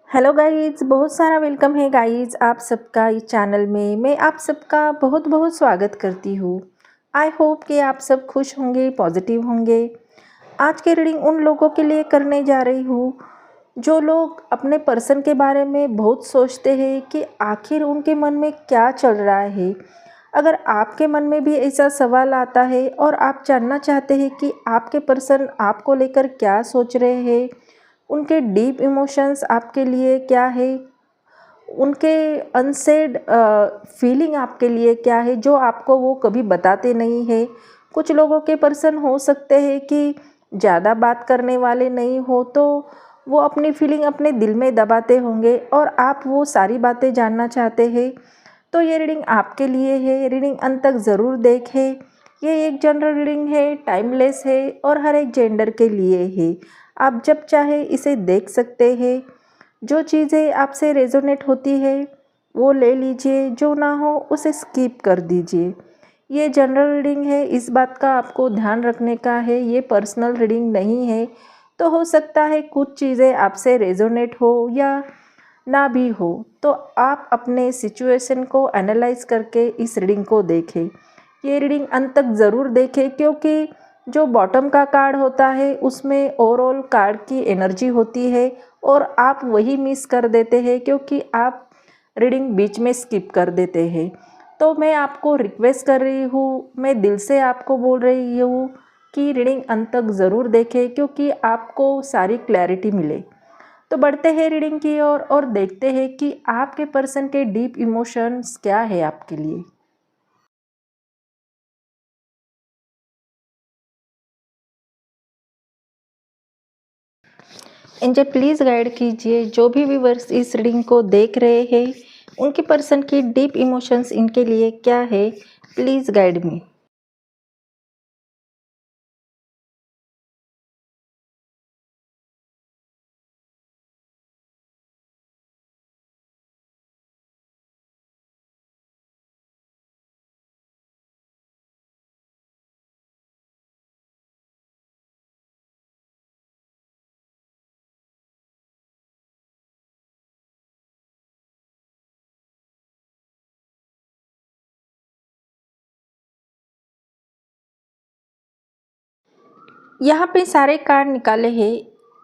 Hello guys, बहुत सारा welcome है गाइस आप सबका इस चैनल में। मैं आप सबका बहुत बहुत स्वागत करती हूँ। आई होप कि आप सब खुश होंगे, पॉजिटिव होंगे। आज की रीडिंग उन लोगों के लिए करने जा रही हूँ जो लोग अपने पर्सन के बारे में बहुत सोचते हैं कि आखिर उनके मन में क्या चल रहा है। अगर आपके मन में भी ऐसा सवाल आता है और आप जानना चाहते हैं कि आपके पर्सन आपको लेकर क्या सोच रहे हैं, उनके डीप इमोशंस आपके लिए क्या है, उनके अनसेड फीलिंग आपके लिए क्या है जो आपको वो कभी बताते नहीं है। कुछ लोगों के पर्सन हो सकते हैं कि ज़्यादा बात करने वाले नहीं हो, तो वो अपनी फीलिंग अपने दिल में दबाते होंगे और आप वो सारी बातें जानना चाहते हैं। तो ये रीडिंग आपके लिए है। रीडिंग अंत तक ज़रूर देखें। ये एक जनरल रीडिंग है, टाइमलेस है और हर एक जेंडर के लिए है। आप जब चाहे इसे देख सकते हैं। जो चीज़ें आपसे रेजोनेट होती है वो ले लीजिए, जो ना हो उसे स्किप कर दीजिए। ये जनरल रीडिंग है, इस बात का आपको ध्यान रखने का है। ये पर्सनल रीडिंग नहीं है। तो हो सकता है कुछ चीज़ें आपसे रेजोनेट हो या ना भी हो, तो आप अपने सिचुएशन को एनालाइज करके इस रीडिंग को देखें। ये रीडिंग अंत तक ज़रूर देखें, क्योंकि जो बॉटम का कार्ड होता है उसमें ओवरऑल कार्ड की एनर्जी होती है और आप वही मिस कर देते हैं क्योंकि आप रीडिंग बीच में स्किप कर देते हैं। तो मैं आपको रिक्वेस्ट कर रही हूँ, मैं दिल से आपको बोल रही हूँ कि रीडिंग अंत तक ज़रूर देखें, क्योंकि आपको सारी क्लैरिटी मिले। तो बढ़ते हैं रीडिंग की ओर और देखते हैं कि आपके पर्सन के डीप इमोशंस क्या है आपके लिए। एंजल प्लीज़ गाइड कीजिए जो भी व्यूअर्स इस रीडिंग को देख रहे हैं, उनके पर्सन की डीप इमोशंस इनके लिए क्या है। Please guide me. यहाँ पे सारे कार्ड निकाले हैं।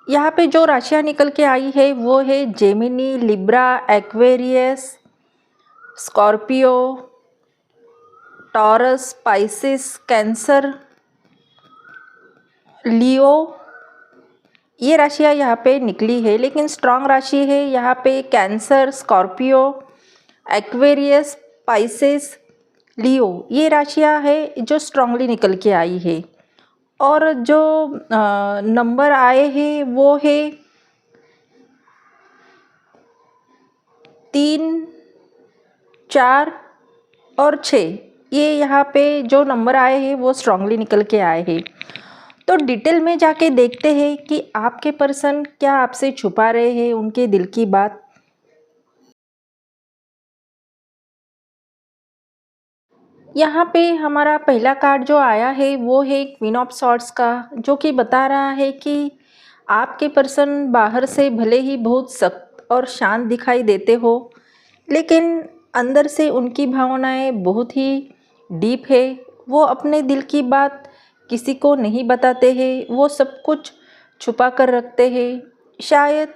यहाँ पे जो राशियाँ निकल के आई है वो है Gemini, Libra, Aquarius, Scorpio, Taurus, Pisces, Cancer, Leo. ये राशियाँ यहाँ पे निकली है, लेकिन स्ट्रांग राशि है यहाँ पे कैंसर, स्कॉर्पियो, एक्वेरियस, स्पाइसिस, लियो। ये राशियाँ है जो स्ट्रांगली निकल के आई है। और जो नंबर आए हैं वो है 3, 4 और 6। ये यहाँ पे जो नंबर आए हैं वो स्ट्रांगली निकल के आए हैं। तो डिटेल में जाके देखते हैं कि आपके पर्सन क्या आपसे छुपा रहे हैं, उनके दिल की बात। यहाँ पे हमारा पहला कार्ड जो आया है वो है क्वीन ऑफ सॉर्ड्स का, जो कि बता रहा है कि आपके पर्सन बाहर से भले ही बहुत सख्त और शांत दिखाई देते हो, लेकिन अंदर से उनकी भावनाएं बहुत ही डीप है। वो अपने दिल की बात किसी को नहीं बताते हैं, वो सब कुछ छुपा कर रखते हैं। शायद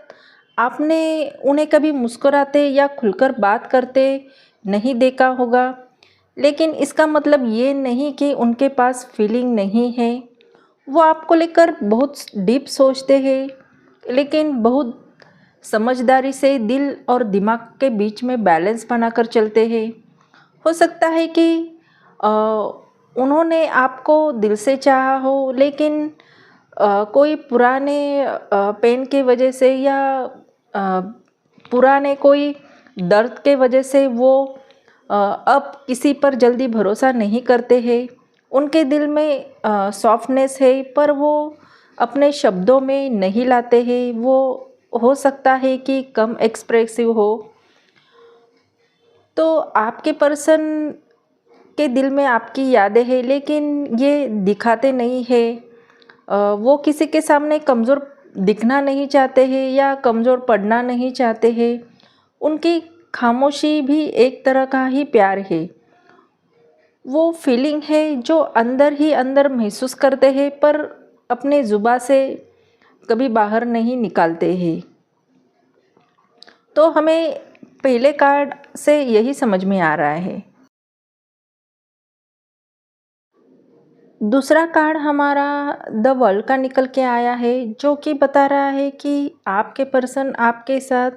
आपने उन्हें कभी मुस्कुराते या खुलकर बात करते नहीं देखा होगा, लेकिन इसका मतलब ये नहीं कि उनके पास फीलिंग नहीं है। वो आपको लेकर बहुत डीप सोचते हैं, लेकिन बहुत समझदारी से दिल और दिमाग के बीच में बैलेंस बनाकर चलते हैं। हो सकता है कि अ, उन्होंने आपको दिल से चाहा हो, लेकिन कोई पुराने पेन के वजह से या अ, पुराने कोई दर्द के वजह से वो अब किसी पर जल्दी भरोसा नहीं करते हैं। उनके दिल में सॉफ्टनेस है, पर वो अपने शब्दों में नहीं लाते हैं। वो हो सकता है कि कम एक्सप्रेसिव हो। तो आपके पर्सन के दिल में आपकी यादें हैं, लेकिन ये दिखाते नहीं है। वो किसी के सामने कमज़ोर दिखना नहीं चाहते हैं या कमज़ोर पड़ना नहीं चाहते हैं। उनकी खामोशी भी एक तरह का ही प्यार है। वो फीलिंग है जो अंदर ही अंदर महसूस करते हैं पर अपने ज़ुबान से कभी बाहर नहीं निकालते हैं। तो हमें पहले कार्ड से यही समझ में आ रहा है। दूसरा कार्ड हमारा द वर्ल्ड का निकल के आया है, जो कि बता रहा है कि आपके पर्सन आपके साथ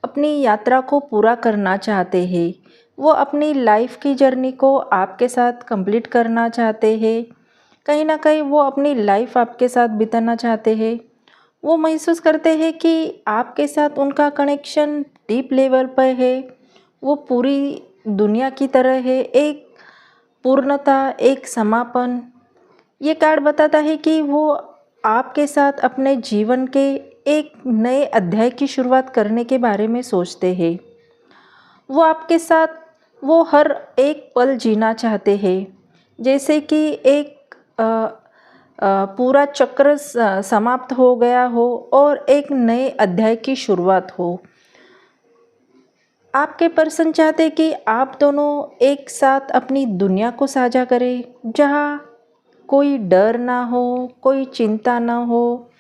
अपनी यात्रा को पूरा करना चाहते हैं। वो अपनी लाइफ की जर्नी को आपके साथ कंप्लीट करना चाहते हैं। कहीं ना कहीं वो अपनी लाइफ आपके साथ बिताना चाहते हैं। वो महसूस करते हैं कि आपके साथ उनका कनेक्शन डीप लेवल पर है। वो पूरी दुनिया की तरह है, एक पूर्णता, एक समापन। ये कार्ड बताता है कि वो आपके साथ अपने जीवन के एक नए अध्याय की शुरुआत करने के बारे में सोचते हैं। वो आपके साथ वो हर एक पल जीना चाहते हैं, जैसे कि एक पूरा चक्र समाप्त हो गया हो और एक नए अध्याय की शुरुआत हो। आपके पर्सन चाहते कि आप दोनों एक साथ अपनी दुनिया को साझा करें, जहाँ कोई डर ना हो, कोई चिंता ना हो,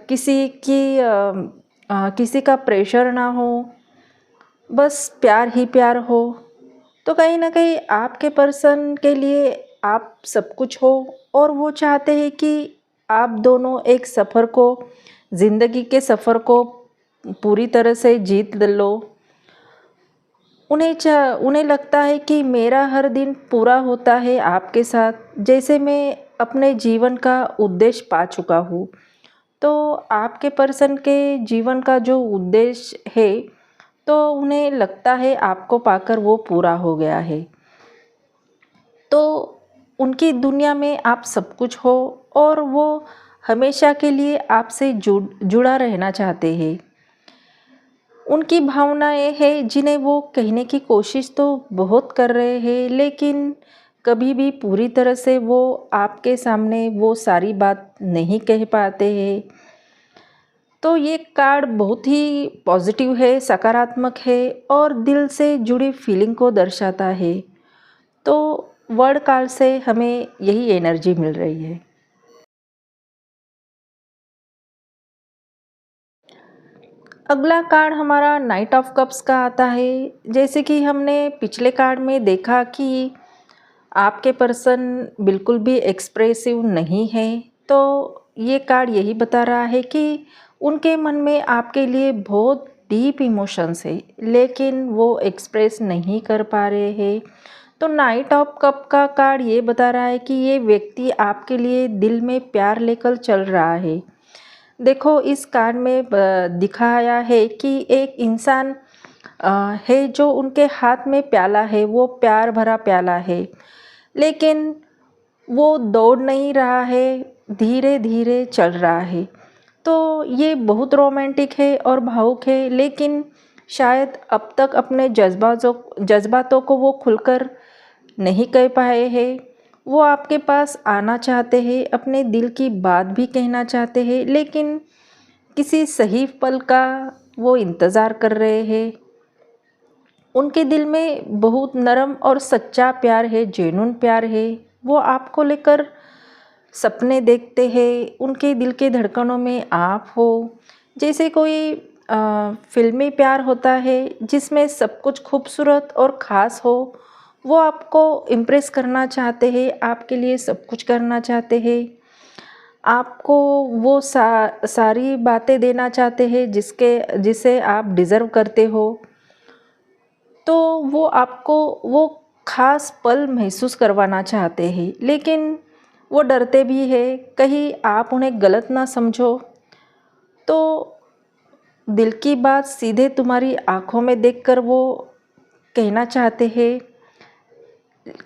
किसी का प्रेशर ना हो, बस प्यार ही प्यार हो। तो कहीं ना कहीं आपके पर्सन के लिए आप सब कुछ हो और वो चाहते हैं कि आप दोनों एक सफ़र को, ज़िंदगी के सफ़र को पूरी तरह से जीत लो। उन्हें लगता है कि मेरा हर दिन पूरा होता है आपके साथ, जैसे मैं अपने जीवन का उद्देश्य पा चुका हूँ। तो आपके पर्सन के जीवन का जो उद्देश्य है, तो उन्हें लगता है आपको पाकर वो पूरा हो गया है। तो उनकी दुनिया में आप सब कुछ हो और वो हमेशा के लिए आपसे जुड़ा रहना चाहते हैं। उनकी भावनाएं हैं जिन्हें वो कहने की कोशिश तो बहुत कर रहे हैं, लेकिन कभी भी पूरी तरह से वो आपके सामने वो सारी बात नहीं कह पाते हैं। तो ये कार्ड बहुत ही पॉजिटिव है, सकारात्मक है और दिल से जुड़ी फीलिंग को दर्शाता है। तो वर्ड कार्ड से हमें यही एनर्जी मिल रही है। अगला कार्ड हमारा नाइट ऑफ कप्स का आता है। जैसे कि हमने पिछले कार्ड में देखा कि आपके पर्सन बिल्कुल भी एक्सप्रेसिव नहीं है, तो ये कार्ड यही बता रहा है कि उनके मन में आपके लिए बहुत डीप इमोशंस है, लेकिन वो एक्सप्रेस नहीं कर पा रहे हैं। तो नाइट ऑफ कप का कार्ड ये बता रहा है कि ये व्यक्ति आपके लिए दिल में प्यार लेकर चल रहा है। देखो, इस कार्ड में दिखाया है कि एक इंसान है जो उनके हाथ में प्याला है, वो प्यार भरा प्याला है, लेकिन वो दौड़ नहीं रहा है, धीरे धीरे चल रहा है। तो ये बहुत रोमांटिक है और भावुक है, लेकिन शायद अब तक अपने जज्बातों को वो खुलकर नहीं कह पाए हैं। वो आपके पास आना चाहते हैं, अपने दिल की बात भी कहना चाहते हैं, लेकिन किसी सही पल का वो इंतज़ार कर रहे हैं। उनके दिल में बहुत नरम और सच्चा प्यार है, जेन्युइन प्यार है। वो आपको लेकर सपने देखते हैं, उनके दिल के धड़कनों में आप हो। जैसे कोई फिल्मी प्यार होता है जिसमें सब कुछ खूबसूरत और ख़ास हो। वो आपको इम्प्रेस करना चाहते हैं, आपके लिए सब कुछ करना चाहते हैं, आपको वो सारी बातें देना चाहते हैं जिसे आप डिज़र्व करते हो। तो वो आपको वो ख़ास पल महसूस करवाना चाहते हैं, लेकिन वो डरते भी हैं कहीं आप उन्हें गलत ना समझो। तो दिल की बात सीधे तुम्हारी आँखों में देखकर वो कहना चाहते हैं,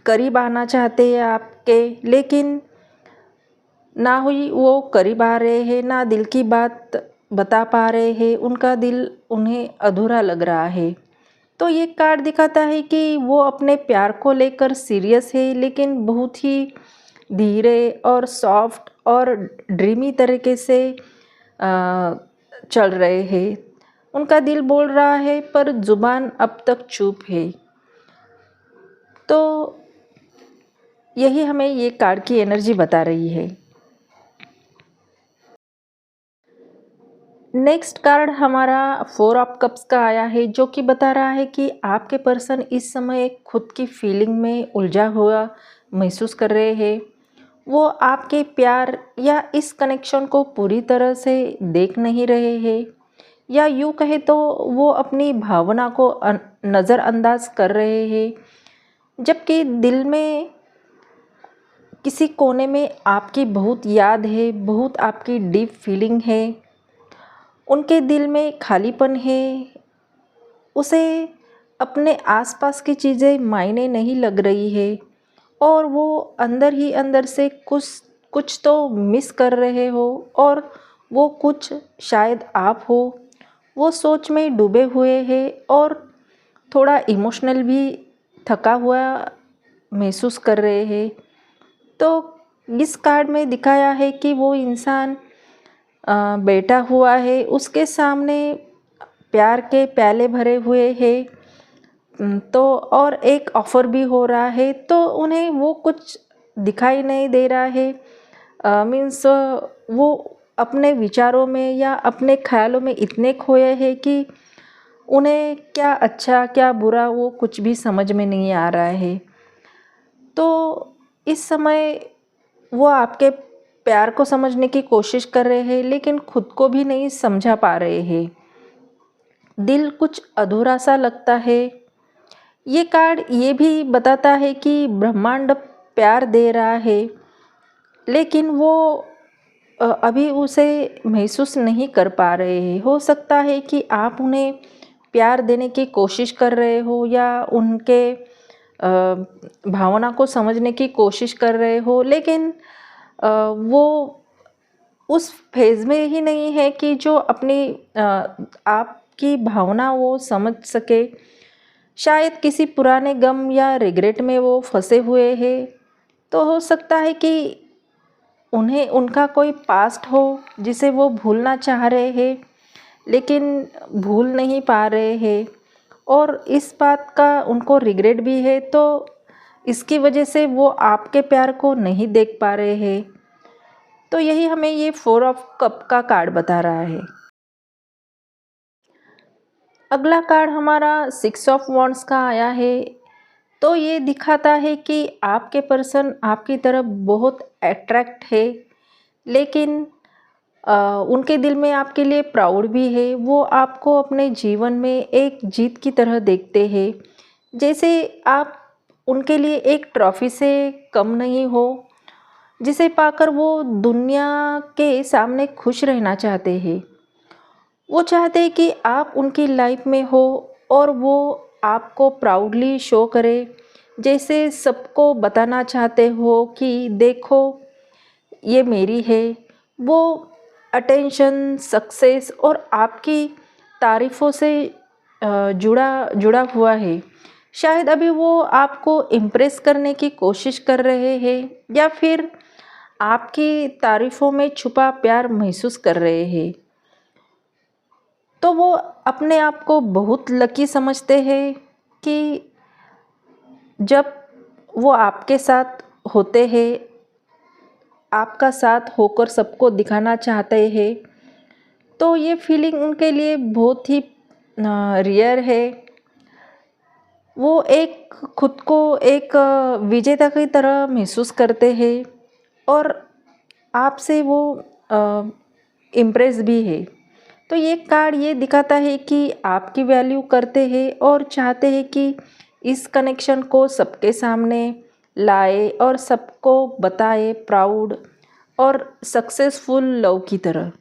करीब आना चाहते हैं आपके, लेकिन ना ही वो करीब आ रहे हैं, ना दिल की बात बता पा रहे हैं। उनका दिल उन्हें अधूरा लग रहा है। तो ये कार्ड दिखाता है कि वो अपने प्यार को लेकर सीरियस है, लेकिन बहुत ही धीरे और सॉफ्ट और ड्रीमी तरीके से चल रहे हैं। उनका दिल बोल रहा है पर ज़ुबान अब तक चुप है। तो यही हमें ये कार्ड की एनर्जी बता रही है। नेक्स्ट कार्ड हमारा 4 ऑफ कप्स का आया है, जो कि बता रहा है कि आपके पर्सन इस समय खुद की फीलिंग में उलझा हुआ महसूस कर रहे हैं। वो आपके प्यार या इस कनेक्शन को पूरी तरह से देख नहीं रहे हैं, या यूँ कहे तो वो अपनी भावना को नज़रअंदाज कर रहे हैं, जबकि दिल में किसी कोने में आपकी बहुत याद है, बहुत आपकी डीप फीलिंग है। उनके दिल में खालीपन है, उसे अपने आसपास की चीज़ें मायने नहीं लग रही है और वो अंदर ही अंदर से कुछ कुछ तो मिस कर रहे हो, और वो कुछ शायद आप हो। वो सोच में डूबे हुए हैं और थोड़ा इमोशनल भी थका हुआ महसूस कर रहे हैं। तो इस कार्ड में दिखाया है कि वो इंसान बैठा हुआ है, उसके सामने प्यार के प्याले भरे हुए हैं, तो और एक ऑफ़र भी हो रहा है, तो उन्हें वो कुछ दिखाई नहीं दे रहा है। मीन्स वो अपने विचारों में या अपने ख्यालों में इतने खोए हैं कि उन्हें क्या अच्छा क्या बुरा वो कुछ भी समझ में नहीं आ रहा है। तो इस समय वो आपके प्यार को समझने की कोशिश कर रहे हैं, लेकिन खुद को भी नहीं समझा पा रहे हैं। दिल कुछ अधूरा सा लगता है। ये कार्ड ये भी बताता है कि ब्रह्मांड प्यार दे रहा है, लेकिन वो अभी उसे महसूस नहीं कर पा रहे हैं। हो सकता है कि आप उन्हें प्यार देने की कोशिश कर रहे हो या उनके भावना को समझने की कोशिश कर रहे हो, लेकिन वो उस फेज़ में ही नहीं है कि जो अपनी आपकी भावना वो समझ सके। शायद किसी पुराने गम या रिग्रेट में वो फंसे हुए हैं। तो हो सकता है कि उन्हें उनका कोई पास्ट हो जिसे वो भूलना चाह रहे हैं, लेकिन भूल नहीं पा रहे हैं, और इस बात का उनको रिग्रेट भी है। तो इसकी वजह से वो आपके प्यार को नहीं देख पा रहे हैं। तो यही हमें ये 4 ऑफ कप का कार्ड बता रहा है। अगला कार्ड हमारा 6 ऑफ वॉन्ड्स का आया है। तो ये दिखाता है कि आपके पर्सन आपकी तरफ बहुत अट्रैक्ट है, लेकिन उनके दिल में आपके लिए प्राउड भी है। वो आपको अपने जीवन में एक जीत की तरह देखते हैं, जैसे आप उनके लिए एक ट्रॉफी से कम नहीं हो, जिसे पाकर वो दुनिया के सामने खुश रहना चाहते हैं। वो चाहते हैं कि आप उनकी लाइफ में हो और वो आपको प्राउडली शो करे, जैसे सबको बताना चाहते हो कि देखो ये मेरी है। वो अटेंशन, सक्सेस और आपकी तारीफ़ों से जुड़ा जुड़ा हुआ है। शायद अभी वो आपको इम्प्रेस करने की कोशिश कर रहे हैं, या फिर आपकी तारीफ़ों में छुपा प्यार महसूस कर रहे हैं। तो वो अपने आप को बहुत लकी समझते हैं कि जब वो आपके साथ होते हैं, आपका साथ होकर सबको दिखाना चाहते हैं। तो ये फीलिंग उनके लिए बहुत ही रियर है। वो एक खुद को एक विजेता की तरह महसूस करते हैं, और आपसे वो इम्प्रेस भी है। तो ये कार्ड ये दिखाता है कि आपकी वैल्यू करते हैं और चाहते हैं कि इस कनेक्शन को सबके सामने लाए और सबको बताए, प्राउड और सक्सेसफुल लव की तरह।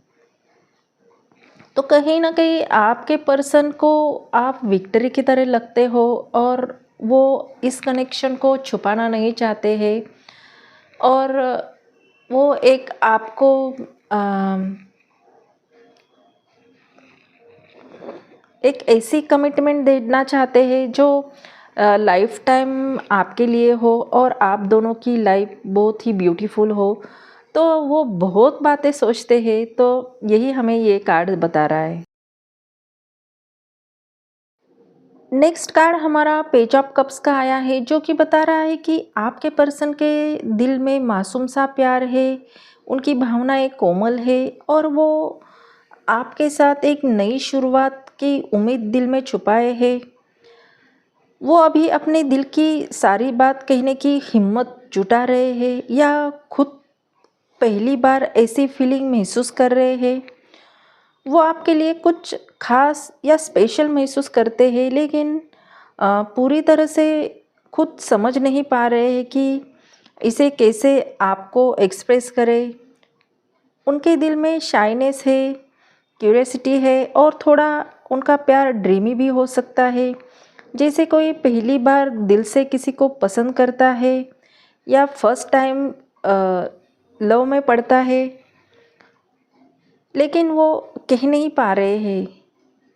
तो कहीं ना कहीं आपके पर्सन को आप विक्ट्री की तरह लगते हो, और वो इस कनेक्शन को छुपाना नहीं चाहते हैं, और वो एक आपको एक ऐसी कमिटमेंट देना चाहते हैं जो लाइफ टाइम आपके लिए हो और आप दोनों की लाइफ बहुत ही ब्यूटीफुल हो। तो वो बहुत बातें सोचते हैं, तो यही हमें ये कार्ड बता रहा है। नेक्स्ट कार्ड हमारा पेज ऑफ कप्स का आया है, जो कि बता रहा है कि आपके पर्सन के दिल में मासूम सा प्यार है, उनकी भावनाएं कोमल है और वो आपके साथ एक नई शुरुआत की उम्मीद दिल में छुपाए है। वो अभी अपने दिल की सारी बात कहने की हिम्मत जुटा रहे हैं या खुद पहली बार ऐसी फीलिंग महसूस कर रहे हैं। वो आपके लिए कुछ खास या स्पेशल महसूस करते हैं, लेकिन पूरी तरह से खुद समझ नहीं पा रहे हैं कि इसे कैसे आपको एक्सप्रेस करें। उनके दिल में शाइनेस है, क्यूरियोसिटी है और थोड़ा उनका प्यार ड्रीमी भी हो सकता है, जैसे कोई पहली बार दिल से किसी को पसंद करता है या फर्स्ट टाइम लव में पड़ता है। लेकिन वो कह नहीं पा रहे हैं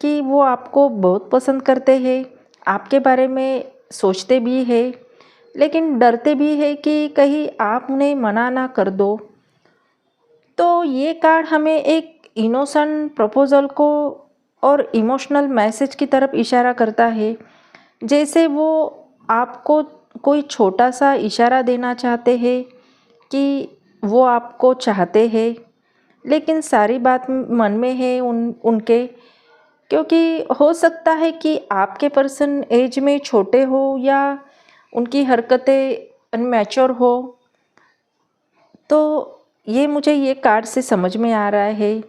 कि वो आपको बहुत पसंद करते हैं, आपके बारे में सोचते भी हैं, लेकिन डरते भी हैं कि कहीं आप उन्हें मना ना कर दो। तो ये कार्ड हमें एक इनोसेंट प्रपोजल को और इमोशनल मैसेज की तरफ इशारा करता है, जैसे वो आपको कोई छोटा सा इशारा देना चाहते हैं कि वो आपको चाहते हैं, लेकिन सारी बात मन में है उनके। क्योंकि हो सकता है कि आपके पर्सन एज में छोटे हो या उनकी हरकतें अनमैच्योर हो। तो ये मुझे ये कार्ड से समझ में आ रहा है।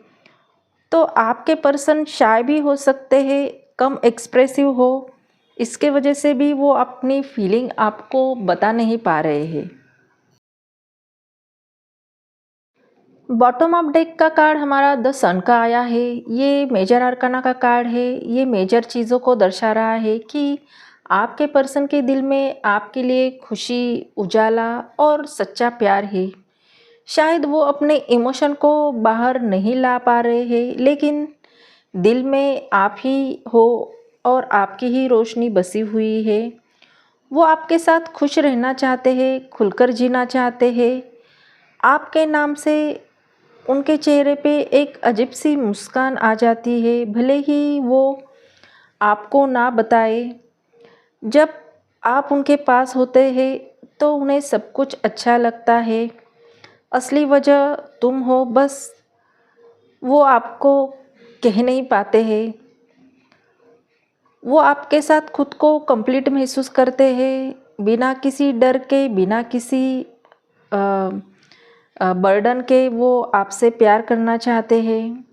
तो आपके पर्सन शाय भी हो सकते हैं, कम एक्सप्रेसिव हो, इसके वजह से भी वो अपनी फीलिंग आपको बता नहीं पा रहे हैं। बॉटम ऑफ डेक का कार्ड हमारा द सन का आया है। ये मेजर आर्काना का कार्ड है। ये मेजर चीज़ों को दर्शा रहा है कि आपके पर्सन के दिल में आपके लिए खुशी, उजाला और सच्चा प्यार है। शायद वो अपने इमोशन को बाहर नहीं ला पा रहे हैं, लेकिन दिल में आप ही हो और आपकी ही रोशनी बसी हुई है। वो आपके साथ खुश रहना चाहते हैं, खुलकर जीना चाहते हैं। आपके नाम से उनके चेहरे पे एक अजीब सी मुस्कान आ जाती है, भले ही वो आपको ना बताए। जब आप उनके पास होते हैं तो उन्हें सब कुछ अच्छा लगता है। असली वजह तुम हो, बस वो आपको कह नहीं पाते हैं। वो आपके साथ खुद को कंप्लीट महसूस करते हैं, बिना किसी डर के, बिना किसी बर्डन के वो आपसे प्यार करना चाहते हैं।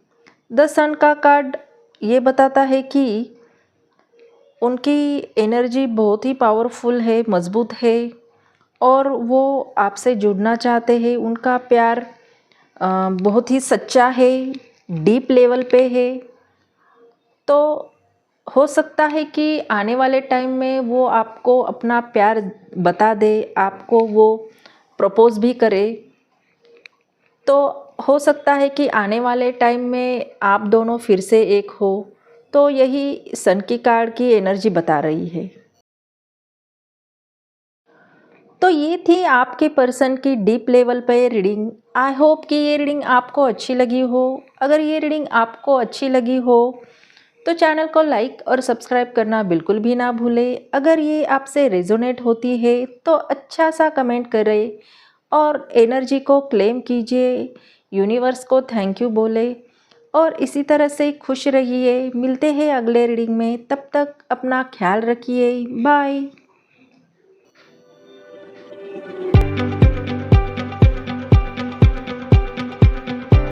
द सन का कार्ड ये बताता है कि उनकी एनर्जी बहुत ही पावरफुल है, मज़बूत है और वो आपसे जुड़ना चाहते हैं। उनका प्यार बहुत ही सच्चा है, डीप लेवल पे है। तो हो सकता है कि आने वाले टाइम में वो आपको अपना प्यार बता दे, आपको वो प्रपोज़ भी करे। तो हो सकता है कि आने वाले टाइम में आप दोनों फिर से एक हो। तो यही सन की कार्ड की एनर्जी बता रही है। तो ये थी आपके पर्सन की डीप लेवल पे रीडिंग। आई होप कि ये रीडिंग आपको अच्छी लगी हो। अगर ये रीडिंग आपको अच्छी लगी हो तो चैनल को लाइक और सब्सक्राइब करना बिल्कुल भी ना भूलें। अगर ये आपसे रेजोनेट होती है तो अच्छा सा कमेंट करें और एनर्जी को क्लेम कीजिए, यूनिवर्स को थैंक यू बोले और इसी तरह से खुश रहिए। मिलते हैं अगले रीडिंग में, तब तक अपना ख्याल रखिए। बाय।